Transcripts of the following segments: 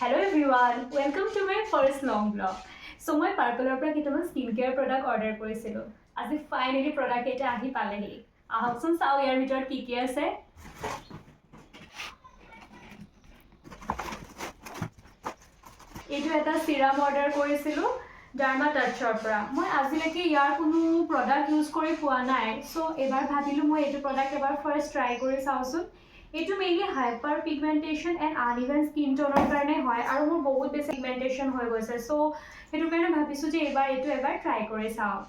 Hello everyone, welcome to my first long vlog. So মই পাৰ্পলৰ পৰা কেইটামান স্কিন কেয়াৰ প্ৰডাক্ট অৰ্ডাৰ কৰিছিলোঁ। আজি ফাইনেলি প্ৰডাক্ট এটা আহি পালেহি। আহকচোন চাওঁ ইয়াৰ ভিতৰত কি কি আছে। এইটো এটা চিৰাম অৰ্ডাৰ কৰিছিলোঁ ডাৰ্মা টাচৰ পৰা। মই আজিলৈকে ইয়াৰ কোনো প্ৰডাক্ট ইউজ কৰি পোৱা নাই। সো এবাৰ ভাবিলোঁ মই এইটো প্ৰডাক্ট এবাৰ ফাৰ্ষ্ট ট্ৰাই কৰি চাওঁচোন। এইটো mainly hyper pigmentation and uneven skin টোনৰ কাৰণে হয় আৰু মোৰ বহুত বেছি পিগমেণ্টেশ্যন হৈ গৈছে। সো সেইটো কাৰণে ভাবিছোঁ যে এইবাৰ এইটো এবাৰ ট্ৰাই কৰি চাওঁ।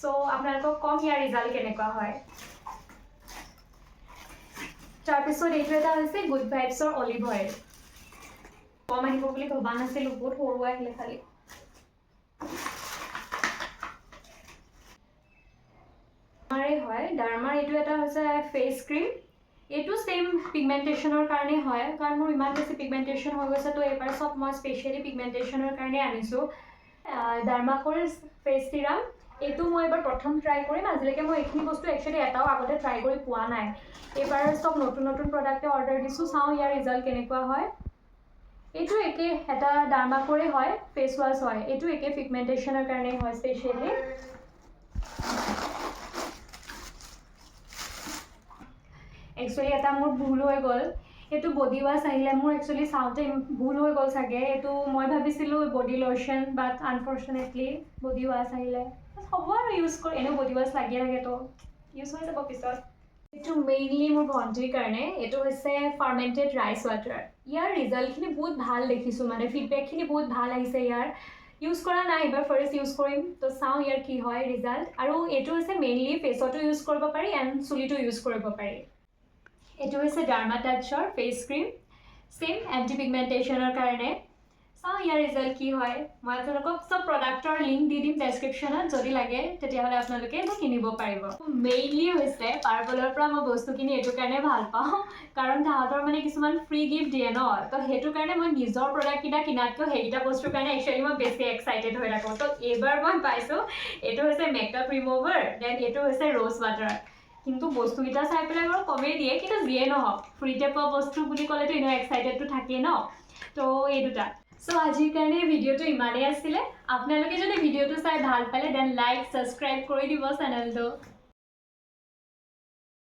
সো আপোনালোকক কম ইয়াৰ ৰিজাল্ট কেনেকুৱা হয়। তাৰপিছত এইটো এটা হৈছে গুড ভাইবছৰ অলিভ অইল। কম আহিব বুলি ভবা নাছিলোঁ, বহুত সৰু আহিলে খালি। হয় ডাৰ্মাৰ এইটো এটা হৈছে ফেচ ক্ৰীম। এইটো সেম পিগমেণ্টেশ্যনৰ কাৰণে হয়, কাৰণ মোৰ ইমান বেছি পিগমেণ্টেশ্যন হৈ গৈছে। তো এইবাৰ চব মই স্পেচিয়েলি পিগমেণ্টেশ্যনৰ কাৰণে আনিছোঁ। ডাৰ্মাকোৰ ফেচ চিৰাম এইটো মই এবাৰ প্ৰথম ট্ৰাই কৰিম। আজিলৈকে মই এইখিনি বস্তু একচুৱেলি এটাও আগতে ট্ৰাই কৰি পোৱা নাই। এইবাৰ চব নতুন নতুন প্ৰডাক্টে অৰ্ডাৰ দিছোঁ, চাওঁ ইয়াৰ ৰিজাল্ট কেনেকুৱা হয়। এইটো একে এটা ডাৰ্মাকোৰে হয়, ফেচ ৱাছ হয়। এইটো একে পিগমেণ্টেশ্যনৰ কাৰণে হয় স্পেচিয়েলি। একচুৱেলি এটা মোৰ ভুল হৈ গ'ল। এইটো বডি ৱাছ আহিলে মোৰ একচুৱেলি চাওঁতে ভুল হৈ গ'ল চাগে। এইটো মই ভাবিছিলোঁ বডি লোশ্যন, বাট আনফৰ্চুনেটলি বডি ৱাছ আহিলে। হ'ব আৰু ইউজ কৰি, এনেও বডি ৱাছ লাগিয়ে থাকে, তো ইউজ হৈ যাব পিছত। এইটো মেইনলি মোৰ ভণ্টিৰ কাৰণে। এইটো হৈছে ফাৰ্মেণ্টেড ৰাইচ ৱাটাৰ। ইয়াৰ ৰিজাল্টখিনি বহুত ভাল দেখিছোঁ, মানে ফিডবেকখিনি বহুত ভাল আহিছে ইয়াৰ। ইউজ কৰা নাই, এইবাৰ ফাৰ্ষ্ট ইউজ কৰিম, তো চাওঁ ইয়াৰ কি হয় ৰিজাল্ট। আৰু এইটো হৈছে মেইনলি ফেচতো ইউজ কৰিব পাৰি এণ্ড চুলিটো ইউজ কৰিব পাৰি। এইটো হৈছে ডাৰ্মা টাচৰ ফেচ ক্ৰীম, সেম এণ্টি পিগমেণ্টেশ্যনৰ কাৰণে। চাওঁ ইয়াৰ ৰিজাল্ট কি হয়। মই আপোনালোকক চব প্ৰডাক্টৰ লিংক দি দিম ডেছক্ৰিপশ্যনত, যদি লাগে তেতিয়াহ'লে আপোনালোকে এইটো কিনিব পাৰিব। মেইনলি হৈছে পাৰ্পলৰ পৰা মই বস্তু কিনি এইটো কাৰণে ভাল পাওঁ, কাৰণ তাহাঁতৰ মানে কিছুমান ফ্ৰী গিফ্ট দিয়ে ন। তো সেইটো কাৰণে মই নিজৰ প্ৰডাক্টকেইটা কিনাতকৈ সেইকেইটা বস্তুৰ কাৰণে একচুৱেলি মই বেছি এক্সাইটেড হৈ থাকোঁ। তো এইবাৰ মই পাইছোঁ এইটো হৈছে মেকআপ ৰিমুভাৰ, দেন এইটো হৈছে ৰ'জ ৱাটাৰ। কিন্তু বস্তুকেইটা চাই পেলাই বাৰু কমেই দিয়ে, কিন্তু যিয়ে নহওক ফ্ৰীতে পোৱা বস্তু বুলি ক'লেতো এনেও এক্সাইটেডটো থাকেই ন। তো এই দুটা। সো আজিৰ কাৰণে ভিডিঅ'টো ইমানেই আছিলে। আপোনালোকে যদি ভিডিঅ'টো চাই ভাল পালে দেন লাইক ছাবস্ক্ৰাইব কৰি দিব চেনেলটো।